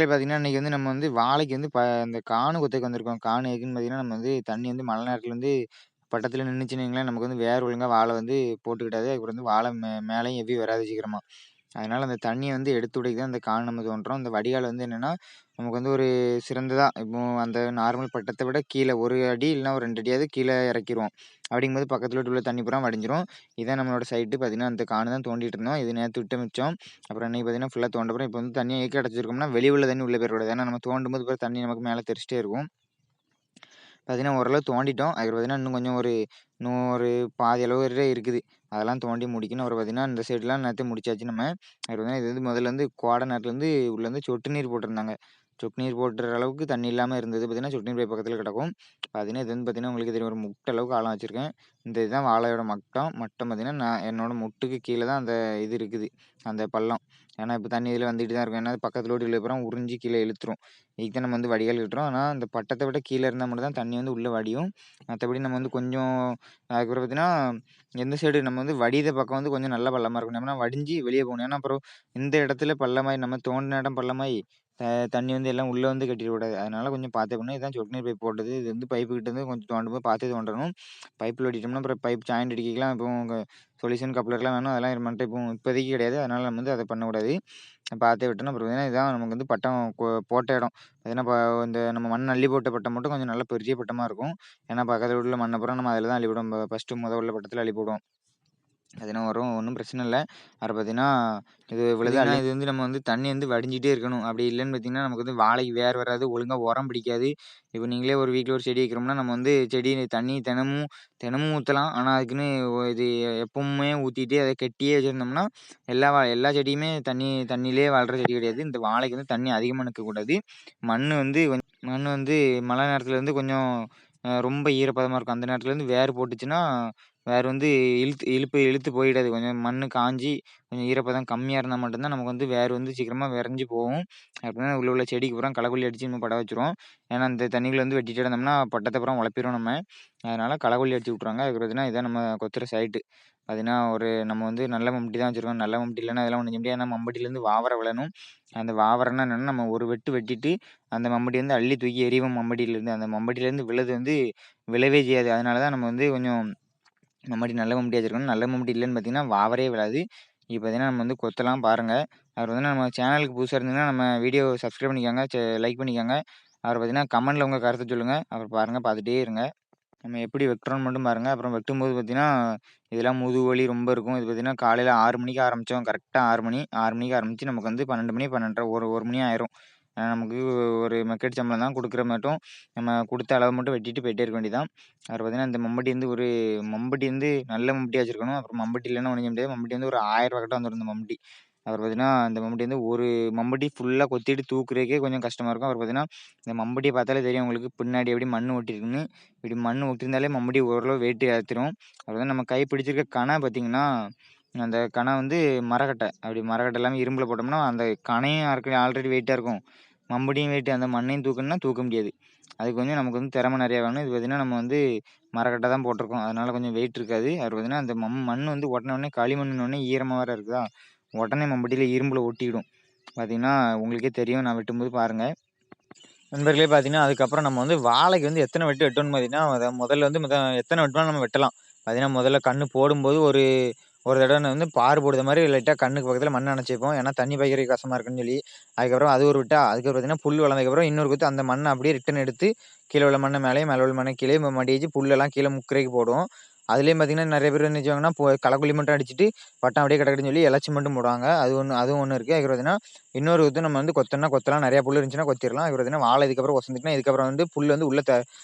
பார்த்தீங்கன்னா, இன்னைக்கு வந்து நம்ம வந்து வாழைக்கு வந்து இந்த காணு குத்தைக்கு வந்திருக்கோம். காணு எதுக்குன்னு பார்த்தீங்கன்னா, நம்ம வந்து தண்ணி வந்து மழை நேரத்தில வந்து பட்டத்தில நின்னுச்சுன்னு வைங்களேன், நமக்கு வந்து வேர் ஒழுங்கா வாழை வந்து போட்டுக்கிடாது. அதுக்கப்புறம் வந்து வாழை மேலேயும் எவ்வி வராது சீக்கிரமா. அதனால அந்த தண்ணிய வந்து எடுத்து விடைக்கு தான் இந்த கான் நம்ம தோண்டுறோம். இந்த வடிகால் வந்து என்னன்னா, நமக்கு வந்து ஒரு சிறந்ததா இப்போ அந்த நார்மல் பட்டத்த விட கீழ 1 அடி இல்லன்னா ஒரு 2 அடியாவது கீழ இறக்கிருவோம். அப்படிங்கும்போது பக்கத்துல உள்ள தண்ணி பூரா வடிஞ்சிரும். இதான் நம்மளோட சைட்டு பார்த்தீங்கன்னா, அந்த கான தான் தோண்டிட்டு இருந்தோம். இது நேத்து விட்ட மிச்சம். அப்புறம் இன்னைக்கு பார்த்தீங்கன்னா, ஃபுல்லா தோண்ட போறோம். இப்போ வந்து தண்ணிய எதுக்கு அடைச்சிருக்கோம்னா, வெளிய உள்ள தண்ணி உள்ள போயிறக்கூடாது. ஏன்னா நம்ம தோண்டும்போது பாரு தண்ணி நமக்கு மேல தெறிச்சுட்டே இருக்கும். பார்த்தீங்கன்னா, ஓரளவு தோண்டிட்டோம். அதுக்கு பார்த்தீங்கன்னா, இன்னும் கொஞ்சம் இன்னும் ஒரு பாதி அளவு வர இருக்குது. அதெல்லாம் தோண்டி முடிக்கணும். அப்புறம் பார்த்தீங்கன்னா, இந்த சைடுலாம் நேத்தே முடிச்சாச்சு நம்ம. அதுக்கு பார்த்தீங்கன்னா, இது வந்து முதல்ல வந்து கோடை நேரத்துலருந்து உள்ள வந்து சொட்டு நீர் போட்டிருந்தாங்க. சொட்டு நீர் போட்டுற அளவுக்கு தண்ணி இல்லாம இருந்தது. பார்த்தீங்கன்னா, சொட்டு நீர் பைப் பக்கத்துல கிடக்கும். பார்த்தீங்கன்னா, இது வந்து பார்த்தீங்கன்னா, உங்களுக்கு தெரியும் ஒரு முட்ட அளவுக்கு ஆழம் வச்சிருக்கேன். இந்த இதுதான் வாழையோட மட்டம். மட்டம் பார்த்தீங்கன்னா, நான் என்னோட முட்டுக்கு கீழ தான் அந்த இது இருக்குது. அந்த பள்ளம். ஏன்னா, இப்ப தண்ணி இதில வந்துட்டு தான் இருக்கும். ஏன்னா, பக்கத்துல ஓடி உள்ள பூரா உறிஞ்சு கீழ இழுத்துரும். இதுக்கு தான் நம்ம வந்து வடிகால் கட்டுறோம். ஆனா, அந்த பட்டத்த விட கீழ இருந்தா மட்டும் தான் தண்ணி வந்து உள்ள வடியும். மத்தபடி நம்ம வந்து கொஞ்சம் அதுக்கப்புறம் பார்த்தீங்கன்னா, எந்த சைடு நம்ம வந்து வடியிற பக்கம் வந்து கொஞ்சம் நல்ல பள்ளமா இருக்கணும். ஏன்னா வடிஞ்சு வெளிய போகணும். ஏன்னா அப்புறம் இந்த இடத்துல பள்ளமாயி நம்ம தோண்டுன இடம் பள்ளமாயி, தண்ணி வந்து எல்லாம் உள்ள வந்து கட்டிறக்கூடாது. அதனால கொஞ்சம் பார்த்து பண்ணணும். இதுதான் சொட்டு நீர் பைப் போட்டது. இது வந்து பைப்பு கிட்ட இருந்து கொஞ்சம் தோண்டும்போது பார்த்து தோண்டணும். பைப்ல வெட்டிட்டோம்னா அப்புறம் பைப் ஜாயிண்ட் அடிக்கலாம் இப்போ சொல்யூஷன் கப்ளர்லாம் வேணும். அதெல்லாம் நம்மள்ட்ட இப்போதைக்கு கிடையாது. அதனால நம்ம வந்து அத பண்ணக்கூடாது. பார்த்தே வெட்டணும். அப்புறம் பார்த்தீங்கன்னா, இதான் நமக்கு வந்து பட்டம் போட்ட இடம். பார்த்தீங்கன்னா, இந்த நம்ம மண் அள்ளி போட்ட பட்டம் மட்டும் கொஞ்சம் நல்லா பெரிய பட்டமா இருக்கும். ஏன்னா, பக்கத்துல உள்ள மண்ண பூரா நம்ம அதில தான் அள்ளி போடுவோம். ஃபர்ஸ்ட்டு உள்ள பட்டத்துல அள்ளி போடுவோம். அதுனா வரும். ஒண்ணும் பிரச்சனை இல்ல. அப்புறம் பார்த்தீங்கன்னா, இது இவ்வளதான் இது வந்து நம்ம வந்து தண்ணி வந்து வடிஞ்சுட்டே இருக்கணும். அப்படி இல்லன்னு பார்த்தீங்கன்னா, நமக்கு வந்து வாழைக்கு வேர் வராது. ஒழுங்கா உரம் பிடிக்காது. இப்போ நீங்களே ஒரு வீட்ல ஒரு செடி வைக்கிறோம்னா, நம்ம வந்து செடி தண்ணி தினமும் தினமும் ஊத்தலாம். ஆனா, அதுக்குன்னு இது எப்பவுமே ஊத்திட்டு அத கெட்டியே வச்சிருந்தோம்னா, எல்லா செடியுமே தண்ணியிலேயே வளர்ற செடி கிடையாது. இந்த வாழைக்கு வந்து தண்ணி அதிகமா நிக்கக்கூடாது. மண்ணு வந்து மழை நேரத்துல வந்து கொஞ்சம் ரொம்ப ஈரப்பதமா இருக்கும். அந்த நேரத்துல இருந்து வேர் போட்டுச்சுன்னா, வேர் வந்து இழுத்து போயிடாது. கொஞ்சம் மண்ணு காஞ்சு, கொஞ்சம் ஈரப்பதம் கம்மியா இருந்தா மட்டும் தான் நமக்கு வந்து வேர் வந்து சீக்கிரமா விரைஞ்சு போகும். அப்படின்னா உள்ள செடிக்கு பூரா களக்கொல்லி அடிச்சு நம்ம பட வச்சுருவோம். ஏன்னா, இந்த தண்ணிக்குள்ள வந்து வெட்டிட்டே இருந்தோம்னா, பட்டத்த பூரா உழப்பிருவோம் நம்ம. அதனால களக்கொல்லி அடிச்சு விட்டுருவாங்க. அதுக்கு பார்த்தீங்கன்னா, இதான் நம்ம கொத்துற சைட்டு. பார்த்தீங்கன்னா, நம்ம வந்து நல்ல மம்முட்டி தான் வச்சிருக்கோம். நல்ல மம்முட்டி இல்லன்னா அதெல்லாம் ஒண்ணும் செய்ய முடியாது. ஏன்னா, மம்பட்டிலேருந்து வாவர விழணும். அந்த வாவரன்னா என்னன்னா, நம்ம ஒரு வெட்டிட்டு, அந்த மம்பட்டி வந்து அள்ளி தூக்கி எறிவோம் மம்பட்டியிலேருந்து. அந்த மம்பட்டியிலேருந்து விழது வந்து விழவே செய்யாது. அதனால தான் நம்ம வந்து கொஞ்சம் மம்முட்டி நல்ல மம்முட்டியா வச்சிருக்கணும். நல்ல மம்முட்டி இல்லன்னு பார்த்தீங்கன்னா, வாவரே விழாது. இப்ப பார்த்தீங்கன்னா, நம்ம வந்து கொத்தலாம் பாருங்க. அப்புறம் வந்து நம்ம சேனலுக்கு புதுசா இருந்தீங்கன்னா, நம்ம வீடியோ சப்ஸ்கிரைப் பண்ணிக்கோங்க. லைக் பண்ணிக்கோங்க. அப்புறம் பார்த்தீங்கன்னா, கமெண்ட்ல உங்க கருத்த சொல்லுங்க. அப்புறம் பாருங்க பார்த்துட்டே இருங்க. நம்ம எப்படி வெட்டுறோம்னு மட்டும் பாருங்க. அப்புறம் வெட்டும்போது பார்த்தீங்கன்னா, இதெல்லாம் முதுகு வலி ரொம்ப இருக்கும். இது பார்த்தீங்கன்னா, காலையில 6 மணிக்கு ஆரம்பிச்சோம். கரெக்ட்டா 6 மணி. 6 மணிக்கு ஆரம்பிச்சு நமக்கு வந்து 12 மணி, 12:30 1 மணி ஆயிரும். நமக்கு ஒரு மெக்கெட் சம்பளம் தான் குடுக்குற மாட்டும், நம்ம குடுத்த அளவு மட்டும் வெட்டிட்டு போயிட்டே இருக்க வேண்டியது தான். அப்புறம் பார்த்தீங்கன்னா, இந்த மம்பட்டி வந்து நல்ல மம்பட்டியா வச்சிருக்கணும். அப்புறம் மம்பட்டி இல்லன்னா ஒண்ணும் செய்ய முடியாது. மம்பட்டி வந்து ஒரு ரூ. 1000 கிட்ட வந்துரும் இந்த மம்பட்டி. அப்புறம் பார்த்தீங்கன்னா, இந்த மம்பட்டி வந்து ஒரு மம்பட்டி ஃபுல்லா கொத்திட்டு தூக்குறதுக்கே கொஞ்சம் கஷ்டமா இருக்கும். அப்புறம் பார்த்தீங்கன்னா, இந்த மம்பட்டிய பார்த்தாலே தெரியும் உங்களுக்கு பின்னாடி எப்படி மண்ணு ஒட்டியிருக்குன்னு. இப்படி மண் ஒட்டியிருந்தாலே மம்பட்டி ஓரளவு வெயிட் ஏத்திரும். அப்புறம் நம்ம கை பிடிச்சிருக்க கண பார்த்தீங்கன்னா, அந்த கண வந்து மரக்கட்டை. அப்படி மரக்கட்டை இல்லாம இரும்புல போட்டோம்னா, அந்த கணையும் ஆல்ரெடி வெயிட்டா இருக்கும். மம்பட்டியும் வெயிட் அந்த மண்ணையும் தூக்கணும்னா தூக்க முடியாது. அதுக்கு கொஞ்சம் நமக்கு வந்து திறமை நெறையா வேணும். இது பார்த்தீங்கன்னா, நம்ம வந்து மரக்கட்டை தான் போட்டிருக்கோம். அதனால கொஞ்சம் வெயிட் இருக்காது. அப்புறம் பார்த்தீங்கன்னா, அந்த மண் வந்து ஒட்டுன உடனே களிமண்ணுன ஈரமா வேற இருக்குதா, உடனே மம்பட்டியில இரும்புல ஒட்டிடும். பார்த்தீங்கன்னா, உங்களுக்கே தெரியும். நான் வெட்டும்போது பாருங்க. நண்பர்களே பார்த்தீங்கன்னா, அதுக்கப்புறம் நம்ம வந்து வாழைக்கு வந்து எத்தன வெட்டு வெட்டணும்னு பார்த்தீங்கன்னா, முதல்ல வந்து எத்தன வெட்டுனாலும் நம்ம வெட்டலாம். பார்த்தீங்கன்னா, முதல்ல கண்ணு போடும்போது ஒரு தடவ வந்து பாரு போடுற மாரி லைட்டா கண்ணுக்கு பக்கத்தில மண் அணைச்சு வைப்போம். ஏன்னா, தண்ணி பாய்க்கிறதுக்கு கஷ்டமா இருக்குன்னு சொல்லி. அதுக்கப்புறம் அது ஒரு வெட்டா, அதுக்கப்புறம் பார்த்தீங்கன்னா, புல் வளர்ந்ததுக்கப்புறம் இன்னொரு குத்து அந்த மண்ண அப்படியே ரிட்டர்ன் எடுத்து, கீழ உள்ள மண்ண மேலயும், மேல உள்ள மண்ண கீழயும் மண்டி வச்சு புல்லெல்லாம் கீழ முக்குறதுக்கு போடுவோம். அதிலயும் பார்த்தீங்கன்னா, நெறைய பேர் என்ன செய்வாங்கன்னா, களக்குழி மட்டும் அடிச்சுட்டு, பட்டம் அப்படியே கிடக்குதுன்னு சொல்லி எலச்சி மட்டும் போடுவாங்க. அதுவும் ஒண்ணு இருக்கு. அதுக்கப்புறம் பார்த்தீங்கன்னா, இன்னொரு இது நம்ம வந்து கொத்தோம்னா கொத்தலாம். நெறைய புல் இருந்துச்சுன்னா கொத்திரலாம். அதுக்கு பார்த்தீங்கன்னா, வாழை இதுக்கப்புறம் ஒசந்துட்டுனா, இதுக்கப்புறம் வந்து புல் வந்து உள்ள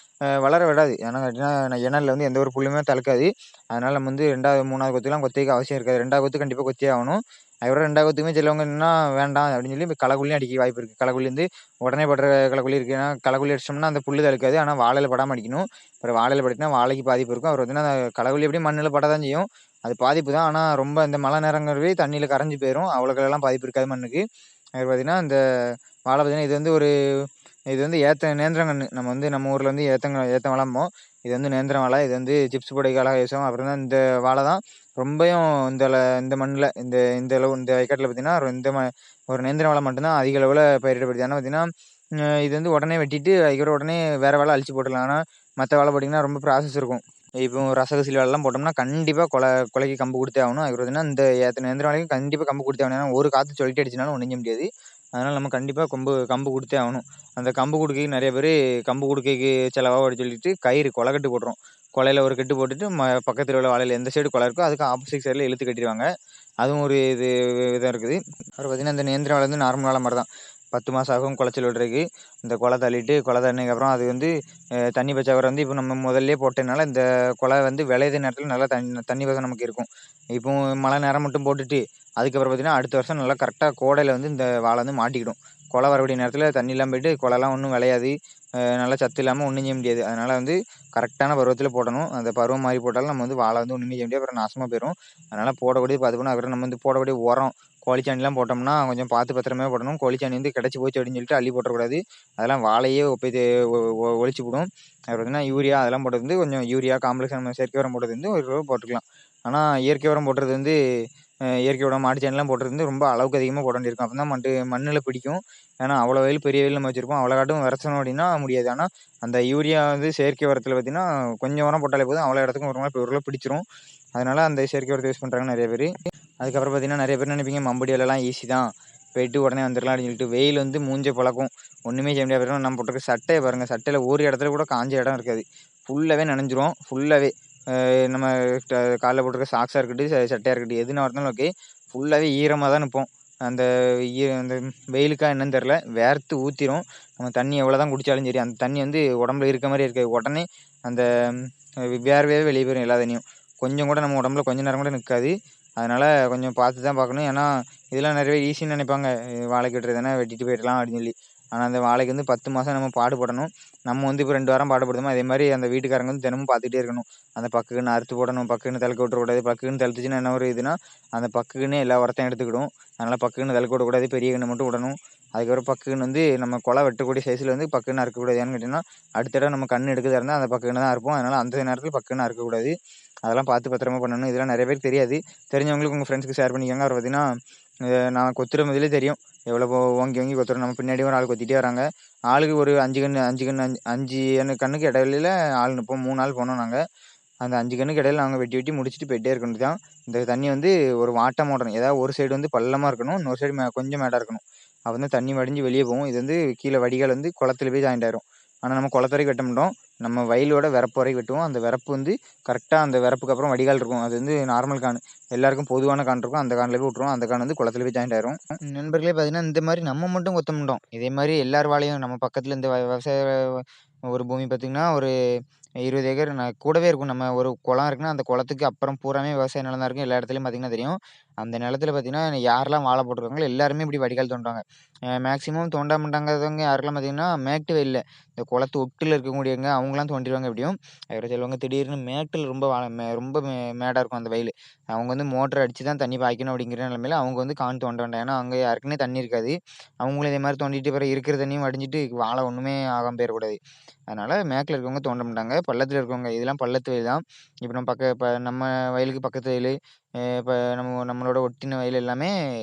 வளர விடாது. ஏன்னா கேட்டீங்கன்னா, இணல்ல வந்து எந்த ஒரு புல்லுமே தழுக்காது. அதனால நம்ம வந்து 2வது, 3வது கொத்துலாம் கொத்திக்க அவசியம் இருக்காது. 2வது கொத்து கண்டிப்பா கொத்தியே ஆகணும். அதுக்கப்புறம் 2வது கொத்துக்குமே சிலவங்க என்னன்னா, வேண்டாம் அப்படின்னு சொல்லி களக்குழியும் அடிக்க வாய்ப்பு இருக்கு. களக்குழி வந்து உடனே படுற களக்குழி இருக்கு. ஏன்னா களக்குழி அடிச்சிட்டோம்னா, அந்த புல்லு தழுக்காது. ஆனா வாழையில படாம அடிக்கணும். அப்புறம் வாழையில பட்டுச்சுனா வாழைக்கு பாதிப்பு இருக்கும். அப்புறம் பார்த்தீங்கன்னா, களக்குழி எப்படியும் மண்ணுல பட தான் செய்யும். அது பாதிப்பு தான். ஆனா ரொம்ப இந்த மழை நேரங்கிறவே தண்ணீல கரைஞ்சு போயிரும். அவ்வளோக்கெல்லாம் பாதிப்பு இருக்காது மண்ணுக்கு. அது பார்த்தீங்கன்னா, இந்த வாழை பார்த்தீங்கன்னா, இது வந்து நேந்திரங்கன்னு. நம்ம ஊர்ல வந்து ஏத்தம் வளம்போம். இது வந்து நேந்திரம் வாழை. இது வந்து சிப்ஸ் பொடிக்கு அழகா யூஸ் ஆகும். அப்புறம் தான் இந்த வாழை தான் ரொம்பயும் இந்த மண்ணுல இந்த அளவு இந்த ஏக்கர்ல பார்த்தீங்கன்னா, ஒரு நேந்திரம் வாழை மட்டும் தான் அதிக அளவுல பயிரிடப்படுது. ஆனா பார்த்தீங்கன்னா, இது வந்து உடனே வெட்டிட்டு அதுக்கப்புறம் உடனே வேற வாழை அழிச்சு போட்டுறலாம். ஆனா மத்த வாழை பார்த்தீங்கன்னா, ரொம்ப ப்ராசஸ் இருக்கும். இப்போ ரசகசிலி வாழைலாம் போட்டோம்னா, கண்டிப்பா கொலைக்கு கம்பு குடுத்தே ஆகணும். அதுக்கு பார்த்தீங்கன்னா, இந்த நேந்திரம் வாழைக்கும் கண்டிப்பா கம்பு குடுத்தே ஆகணும். ஏன்னா, ஒரு காத்து சொழட்டி அடிச்சுனாலும் ஒண்ணும் செய்ய முடியாது. அதனால நம்ம கண்டிப்பா கம்பு குடுத்தே ஆகணும். அந்த கம்பு குடுக்கைக்கு நெறைய பேரு கம்பு குடுக்கைக்கு செலவா அப்படின்னு சொல்லிட்டு கொலை கட்டு போட்டுரும். கொலையில ஒரு கட்டு போட்டுட்டு பக்கத்துல உள்ள வாழையில எந்த சைடு கொலை இருக்கோ, அதுக்கு ஆப்போசிட் சைடுல இழுத்து கட்டிருவாங்க. அதுவும் ஒரு விதம் இருக்குது. அப்புறம் பார்த்தீங்கன்னா, இந்த நேந்திரம் வாழை வந்து நார்மல் வாழை மாரி தான். 10 மாசம் ஆகும் குலைச்சல் விடுறதுக்கு. இந்த குலை தள்ளிட்டு குலை தள்ளினதுக்கப்புறம் அது வந்து தண்ணி பற்றாக்குறை வந்து இப்போ நம்ம முதல்லயே போட்டதுனால, இந்த குலை வந்து விளையிற நேரத்தில நல்லா தண்ணி வசதி நமக்கு இருக்கும். இப்போ மழை நேரம் மட்டும் போட்டுட்டு, அதுக்கப்புறம் பார்த்தீங்கன்னா, அடுத்த வருஷம் நல்லா கரெக்ட்டா கோடையில வந்து இந்த வாழை வந்து மாட்டிக்கிடும். குலை வரக்கூடிய நேரத்தில தண்ணி இல்லாம போயிட்டு, குலைலாம் ஒண்ணும் விளையாது. நல்லா சத்து இல்லாம ஒண்ணும் செய்ய முடியாது. அதனால வந்து கரெக்ட்டான பருவத்தில போடணும். அந்த பருவம் மாறி போட்டாலும் நம்ம வந்து வாழை வந்து ஒண்ணுமே செய்ய முடியாது. அப்புறம் நாசமா போயிரும். அதனால போடக்கூடியது பார்த்து போடணும். அதுக்கப்புறம் நம்ம வந்து போடக்கூடிய உரம், கோழிச்சாணிலாம் போட்டோம்னா, கொஞ்சம் பார்த்து பத்திரமா போடணும். கோழிச்சாணி வந்து கிடைச்சு போச்சு அப்படின்னு சொல்லிட்டு அள்ளி போட்டுறக்கூடாது. அதெல்லாம் வாழையே போய் ஒ ஒ ஒழிச்சுப்புடும். அப்புறம் பார்த்தீங்கன்னா, யூரியா அதெல்லாம் போடுறது வந்து கொஞ்சம் யூரியா, காம்ப்ளெக்ஸ் நம்ம செயற்கை உரம் போடுறது வந்து ஒரு அளவு போட்டுக்கலாம். ஆனா, இயற்கை உரம் போடுறது வந்து இயற்கை உரம், மாட்டு சாணிலாம் போடுறது வந்து ரொம்ப அளவுக்கு அதிகமா போட வேண்டியிருக்கும். அப்பதான் மண்ணுல பிடிக்கும். ஏன்னா, அவ்வளோ பெரிய வெயில் நம்ம வச்சிருப்போம். அவ்வளோ காட்டும் விதைச்சோம் அப்படின்னா முடியாது. ஆனா, அந்த யூரியா வந்து செயற்கை உரத்தில பார்த்தீங்கன்னா, கொஞ்சம் உரம் போட்டாலே போதும். அவ்வளோ இடத்துக்கும் ஒரு நாள் பிடிச்சிரும். அதனால அந்த செயற்கை உரத்த யூஸ் பண்றாங்க நெறைய பேரு. அதுக்கப்புறம் பார்த்தீங்கன்னா, நெறைய பேர் நினைப்பீங்க மம்புட்டி வேலைலாம் ஈஸி தான். போயிட்டு உடனே வந்துரலாம் அப்படின்னு சொல்லிட்டு, வெயில் வந்து மூஞ்ச பொளக்கும். ஒண்ணுமே செய்ய முடியாது. அப்புறம் நம்ம போட்டிருக்க சட்டைய பாருங்க. சட்டையில ஒரு இடத்துல கூட காஞ்ச இடம் இருக்காது. ஃபுல்லாவே நனைஞ்சிரும். ஃபுல்லாவே. நம்ம ட கால்ல போட்டிருக்க சாக்ஸா இருக்கட்டும், சட்டையா இருக்கட்டும், எதுனா இருந்தாலும் ஓகே. ஃபுல்லாவே ஈரமா தான் நிப்போம். அந்த அந்த வெயிலுக்கா என்னன்னு தெரியல. வேர்த்து ஊத்திரும். நம்ம தண்ணி எவ்வளோதான் குடிச்சாலும் சரி, அந்த தண்ணி வந்து உடம்புல இருக்க மாரியே இருக்காது. உடனே அந்த வேர்வையாவே வெளிய போயிரும் எல்லா தண்ணியும். கொஞ்சம் கூட நம்ம உடம்புல கொஞ்ச நேரம் கூட நிக்காது. அதனால கொஞ்சம் பார்த்து தான் பார்க்கணும். ஏன்னா, இதெல்லாம் நெறைய பேர் ஈஸின்னு நெனைப்பாங்க. வாழைக்கு வெட்டுறது தானே வெட்டிட்டு போயிடலாம் அப்படின்னு சொல்லி. ஆனா, அந்த வாழைக்கு வந்து 10 மாசம் நம்ம பாடுபடணும். நம்ம வந்து இப்ப 2 வாரம் பாடுபடுதோமோ, அதே மாரி அந்த வீட்டுக்காரங்க வந்து தினமும் பார்த்துக்கிட்டே இருக்கணும். அந்த பக்குன்னு அறுத்து போடணும். பக்குன்னு தழுக்க விட்டுறக்கூடாது. பக்குன்னு தழுத்துச்சுன்னா என்ன ஒரு இதுன்னா, அந்த பக்குன்னே எல்லா உரத்தையும் எடுத்துக்கிடும். அதனால பக்குன்னு தழுக்க விடக்கூடாது. பெரிய கண்ணு மட்டும் விடணும். அதுக்கப்புறம் பக்குன்னு வந்து நம்ம குலை வெட்டக்கூடிய சைஸ்ல வந்து பக்குன்னு அறுக்கக்கூடாது. ஏன்னு கேட்டீங்கன்னா, அடுத்த தடவ நம்ம கண்ணு எடுக்கிறதா இருந்தா அந்த பக்குன்னு தான் அறுப்போம். அதனால அந்த நேரத்தில பக்குன்னு அறுக்கக்கூடாது. அதெல்லாம் பார்த்து பத்திரமா பண்ணணும். இதெல்லாம் நெறைய பேருக்கு தெரியாது. தெரிஞ்சவங்களுக்கு உங்க ஃப்ரெண்ட்ஸ்க்கு ஷேர் பண்ணிக்கோங்க. அப்புறம் பார்த்தீங்கன்னா, நான் கொத்துற முதலே தெரியும். எவ்வளோ ஓங்கி ஓங்கி கொத்துறோம். நம்ம பின்னாடி ஒரு ஆள் கொத்திட்டே வராங்க. ஆளுக்கு ஒரு 5 கண்ணுக்கு இடையில ஆள் நிப்போம். 3 ஆள் போனோம் நாங்க. அந்த 5 கண்ணுக்கு இடையில நாங்க வெட்டி வெட்டி முடிச்சுட்டு போயிட்டே இருக்க வேண்டியது தான். இந்த தண்ணி வந்து ஒரு வாட்டமா ஓடணும். ஏதாவது ஒரு சைடு வந்து பள்ளமா இருக்கணும். இன்னொரு சைடு கொஞ்சம் மேடா இருக்கணும். அப்பதான் தண்ணி வடிஞ்சு வெளிய போகும். இது வந்து கீழ வடிகால் வந்து குளத்துல போய் ஜாயிண்ட் ஆயிரும். ஆனா நம்ம குளத்து வரைக்கும் வெட்ட மாட்டோம். நம்ம வயலோட வரப்பு வரைக்கும் வெட்டுவோம். அந்த வரப்பு வந்து கரெக்ட்டா அந்த வரப்புக்கு அப்புறம் வடிகால் இருக்கும். அது வந்து நார்மல் கான். எல்லாருக்கும் பொதுவான கான் இருக்கும். அந்த கான்ல போய் விட்டுருவோம். அந்த கான் வந்து குளத்துல போய் ஜாயிண்ட் ஆயிரும். நண்பர்களே பார்த்தீங்கன்னா, இந்த மாரி நம்ம மட்டும் கொத்த மாட்டோம். இதே மாரி எல்லார் வாழையும் நம்ம பக்கத்துல இந்த விவசாய ஒரு பூமி பார்த்தீங்கன்னா, ஒரு 20 ஏக்கர் கூடவே இருக்கும். நம்ம ஒரு குளம் இருக்குன்னா, அந்த குளத்துக்கு அப்புறம் பூராமே விவசாய நிலம் தான் இருக்கும். எல்லா இடத்துலயும் பார்த்தீங்கன்னா தெரியும். அந்த நிலத்தில பார்த்தீங்கன்னா, யாரெல்லாம் வாழை போட்டுருக்காங்களோ எல்லாருமே இப்படி வடிகால் தோண்டுவாங்க. மேக்ஸிமம் தோண்ட மாட்டாங்கிறவங்க யாருக்கெல்லாம் பார்த்தீங்கன்னா, மேட்டு வயல்ல இந்த குளத்து ஒட்டுல இருக்கக்கூடியவங்க அவங்கலாம் தோண்டிருவாங்க எப்படியும். ஒரு சிலவங்க திடீர்னு மேட்டுல ரொம்ப வாழ மே ரொம்ப மேடா இருக்கும் அந்த வயலு. அவங்க வந்து மோட்டர் அடிச்சு தான் தண்ணி பாய்க்கணும் அப்படிங்கிற நிலைமையில அவங்க வந்து கான் தோண்ட வேண்டாம். ஏன்னா, அங்க யாருக்குமே தண்ணி இருக்காது. அவங்களும் இதே மாரி தோண்டிட்டு பிறகு இருக்கிற தண்ணியும் வடிஞ்சிட்டு வாழை ஒண்ணுமே ஆகாம போயிறக்கூடாது. அதனால மேட்ல இருக்கவங்க தோண்ட மாட்டாங்க. பள்ளத்துல இருக்கவங்க இதெல்லாம் பள்ளத்து வயல் தான். இப்ப நம்ம வயலுக்கு பக்கத்து வயலு, இப்ப நம்மளோட ஒட்டின வயல்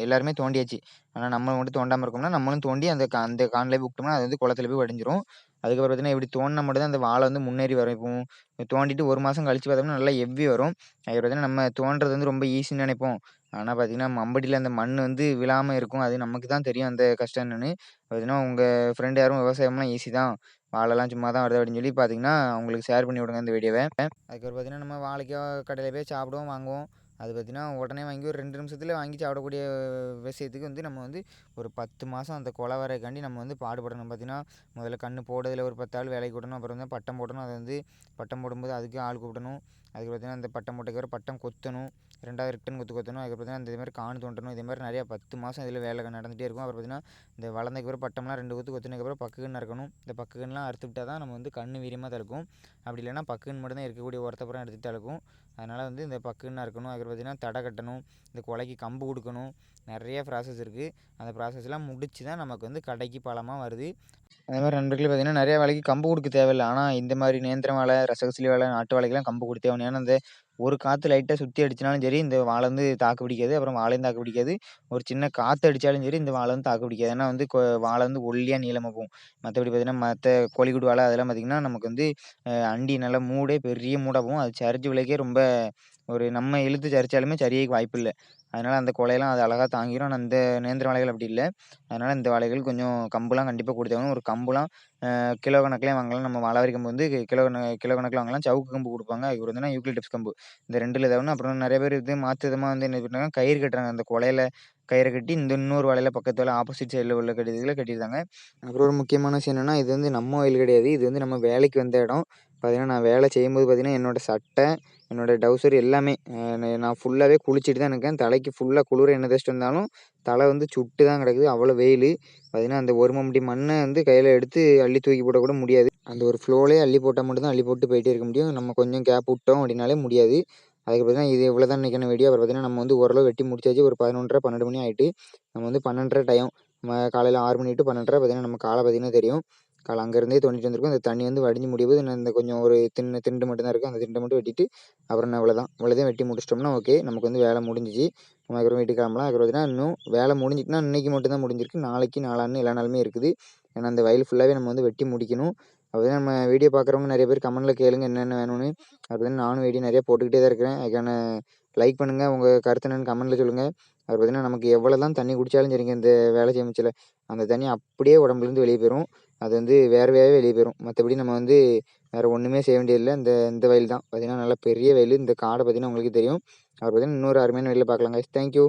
எல்லாருமே தோண்டியாச்சு. ஆனா நம்ம மட்டும் தோண்டாம இருக்கோம்னா, நம்மளும் தோண்டி அந்த கான்ல போய் விட்டோம்னா, அது வந்து குளத்துல போய் வடிஞ்சிரும். அதுக்கப்புறம் பார்த்தீங்கன்னா, இப்படி தோண்டுனா மட்டும் தான் அந்த வாழை வந்து முன்னேறி வரும். இப்போ தோண்டிட்டு 1 மாசம் கழிச்சு பார்த்தோம்னா, நல்லா எவ்வி வரும். அதுக்கப்புறம் பார்த்தீங்கன்னா, நம்ம தோண்டுறது வந்து ரொம்ப ஈஸின்னு நெனைப்போம். ஆனா பார்த்தீங்கன்னா, மம்பட்டில அந்த மண் வந்து விழாம இருக்கும். அது நமக்கு தான் தெரியும் அந்த கஷ்டம் என்னன்னு. பார்த்தீங்கன்னா, உங்க ஃப்ரெண்ட் யாரும் விவசாயம்லாம் ஈஸி தான். வாழைலாம் சும்மா தான் வருது அப்படின்னு சொல்லி பார்த்தீங்கன்னா, அவங்களுக்கு ஷேர் பண்ணி விடுங்க இந்த வீடியோவ. அதுக்கப்புறம் பார்த்தீங்கன்னா, நம்ம வாழைக்கா கடையில போய் சாப்பிடுவோம், வாங்குவோம். அது பார்த்தீங்கன்னா, உடனே வாங்கி ஒரு 2 நிமிஷத்துல வாங்கி சாப்பிடக்கூடிய விஷயத்துக்கு வந்து நம்ம வந்து ஒரு 10 மாசம் அந்த கொலை வரக்காண்டி நம்ம வந்து பாடுபடணும். பார்த்தீங்கன்னா, முதல்ல கண்ணு போடுறதுல ஒரு 10 ஆள் வேலைக்கு விடணும். அப்புறம் வந்து பட்டம் போடணும். அது வந்து பட்டம் போடும்போது அதுக்கு ஆள் கூப்பிடணும். அதுக்கு பார்த்தீங்கன்னா, அந்த பட்டம் போட்டதுக்கப்புறம் பட்டம் கொத்தணும். 2வது ரிட்டர்ன் கொத்தணும். அதுக்கப்புறம் பார்த்தீங்கன்னா, இதே மாரி கான் தோண்டணும். இதே மாரி நிறையா 10 மாசம் இதில வேலை நடந்துகிட்டே இருக்கும். அப்புறம் பார்த்தீங்கன்னா, இந்த வளர்ந்ததுக்கப்புறம் பட்டம்லாம் 2 கொத்துனதுக்கப்புறம் பக்கு கன்று அறுக்கணும். இந்த பக்கு கன்றுலாம் அறுத்து விட்டா தான் நம்ம வந்து கன்று வீரியமா தழுக்கும். அப்படி இல்லைன்னா பக்கு கன்று மட்டும் தான் இருக்கக்கூடிய உரத்த பூரா எடுத்து தழுக்கும். அதனால் வந்து இந்த பக்கு கன்று அறுக்கணும். அதுக்கப்புறம் பார்த்தீங்கன்னா, தடை கட்டணும். இந்த குலைக்கு கம்பு கொடுக்கணும். நிறைய ப்ராசஸ் இருக்குது. அந்த ப்ராசஸ்லாம் முடிச்சு தான் நமக்கு வந்து கடைக்கு பழமா வருது. அதே மாரி நண்பர்களே பார்த்தீங்கன்னா, நெறைய வாழைக்கு கம்பு குடுக்க தேவையில்ல. ஆனா இந்த மாரி நேந்திரம் வாழை, ரசகசிலி வாழை, நாட்டு வாழைக்கெல்லாம் கம்பு குடுத்தே ஆகணும். ஏன்னா, இந்த ஒரு காத்து லைட்டா சுத்தி அடிச்சுனாலும் சரி, இந்த வாழ வந்து தாக்கு பிடிக்காது. அப்புறம் வாழையும் தாக்கு பிடிக்காது. ஒரு சின்ன காத்து அடிச்சாலும் சரி, இந்த வாழ வந்து தாக்கு பிடிக்காது. ஏன்னா வந்து வாழ வந்து ஒல்லியா நீளமா போகும். மத்தபடி பார்த்தீங்கன்னா, மத்த கோழிக்கூடு வாழ அதெல்லாம் பார்த்தீங்கன்னா, நமக்கு வந்து அண்டி நல்லா மூடே பெரிய மூடா போகும். அது சரிஞ்சு விழக்கே ரொம்ப ஒரு நம்ம இழுத்து சரிச்சாலுமே சரியறக்கு வாய்ப்பில்ல. அதனால அந்த குலையெல்லாம் அது அழகா தாங்கிரும். ஆனா இந்த நேந்திர வாழைகள் அப்படி இல்ல. அதனால இந்த வாழைகள் கொஞ்சம் கம்புலாம் கண்டிப்பா குடுத்தாகணும். ஒரு கம்புலாம் கிலோ கணக்குலயும் வாங்கலாம். நம்ம மலவரி கம்பு வந்து கிலோ கணக்குல வாங்கலாம். சவுக்கு கம்பு குடுப்பாங்க. அதுக்கு பார்த்தீங்கன்னா யூக்கலிப்டஸ் கம்பு. இந்த 2ல ஏதாவது ஒண்ணு. அப்புறம் நெறைய பேர் இது மாத்து விதமா வந்து என்ன பண்ணாங்க, கயிறு கட்டுறாங்க. அந்த கொலையில கயிற கட்டி இந்த இன்னொரு வலையில பக்கத்துல ஆப்போசிட் சைடுல உள்ள கட்டியதுல கட்டியிருந்தாங்க. அப்புறம் ஒரு முக்கியமான விஷயம் என்னன்னா, இது வந்து நம்ம வயல் கிடையாது. இது வந்து நம்ம வேலைக்கு வந்த இடம். பார்த்தீங்கன்னா, நான் வேலை செய்யும்போது பார்த்தீங்கன்னா, என்னோட சட்டை, என்னோட டவுசர் எல்லாமே நான் ஃபுல்லாவே குளிச்சுட்டு தான் இருக்கேன். தலைக்கு ஃபுல்லா குளிர எண்ணெய் தேய்ச்சுட்டு வந்தாலும், தலை வந்து சுட்டு தான் கிடக்குது. அவ்வளோ வெயிலு. பார்த்தீங்கன்னா, அந்த ஒரு மம்முட்டி மண்ண வந்து கையில எடுத்து அள்ளி தூக்கி போட கூட முடியாது. அந்த ஒரு ஃப்ளோலயே அள்ளி போட்டா மட்டும் தான் அள்ளி போட்டு போயிட்டே இருக்க முடியும். நம்ம கொஞ்சம் கேப் விட்டோம் அப்படின்னாலே முடியாது. அதுக்கு பார்த்தீங்கன்னா, இது இவ்வளோ தான் இன்னைக்கான வீடியோ. அப்புறம் பார்த்தீங்கன்னா, நம்ம வந்து ஓரளவு வெட்டி முடிச்சாச்சு. ஒரு 11:30, 12 மணி ஆயிட்டு. நம்ம வந்து 12:30 டைம். காலையில 6 மணி டூ 12:30 பார்த்தீங்கன்னா, நம்ம காலை பார்த்தீங்கன்னா தெரியும். அங்கேருந்தே தோண்டிட்டு வந்திருக்கோம். இந்த தண்ணி வந்து வடிஞ்சு முடியும்போது இன்னும் இந்த கொஞ்சம் ஒரு திண்டு மட்டும் தான் இருக்கு. அந்த திண்ட மட்டும் வெட்டிட்டு, அப்புறம் என்ன இவ்வளோதான். இவ்வளோதையும் வெட்டி முடிச்சிட்டோம்னா ஓகே. நமக்கு வந்து வேலை முடிஞ்சுச்சு. நம்ம அதுக்கப்புறம் வீட்டுக்கு கிளம்பலாம். அதுக்கப்புறம் பார்த்தீங்கன்னா, இன்னும் வேலை முடிஞ்சுட்டுனா இன்னைக்கு மட்டும் தான் முடிஞ்சிருக்கு. நாளைக்கு, நாளான்ன எல்லா நாளுமே இருக்குது. ஏன்னா, அந்த வயல் ஃபுல்லாவே நம்ம வந்து வெட்டி முடிக்கணும். அப்பதான் நம்ம வீடியோ பார்க்குறவங்க நெறைய பேர் கமெண்ட்ல கேளுங்க என்னென்ன வேணும்னு. அப்பதான் நானும் வீடியோ நெறைய போட்டுக்கிட்டே தான் இருக்கிறேன். அதுக்கான லைக் பண்ணுங்க. உங்க கருத்து என்னன்னு கமெண்ட்ல சொல்லுங்க. அது பார்த்தீங்கன்னா, நமக்கு எவ்வளோ தான் தண்ணி குடிச்சாலும் சரிங்க, இந்த வேலை செய்ய முச்சுல, அந்த தண்ணி அப்படியே உடம்புலேருந்து வெளிய போயிரும். அது வந்து வேர்வையாவே வெளிய போயிரும். மத்தபடி நம்ம வந்து வேற ஒண்ணுமே செய்ய வேண்டியதில்ல. இந்த இந்த வயல் தான். பார்த்தீங்கன்னா, நல்லா பெரிய வயலு. இந்த காட பார்த்தீங்கன்னா உங்களுக்கே தெரியும். அப்புறம் பார்த்தீங்கன்னா, இன்னொரு அருமையான வயல்ல பார்க்கலாம் கைஸ். Thank you.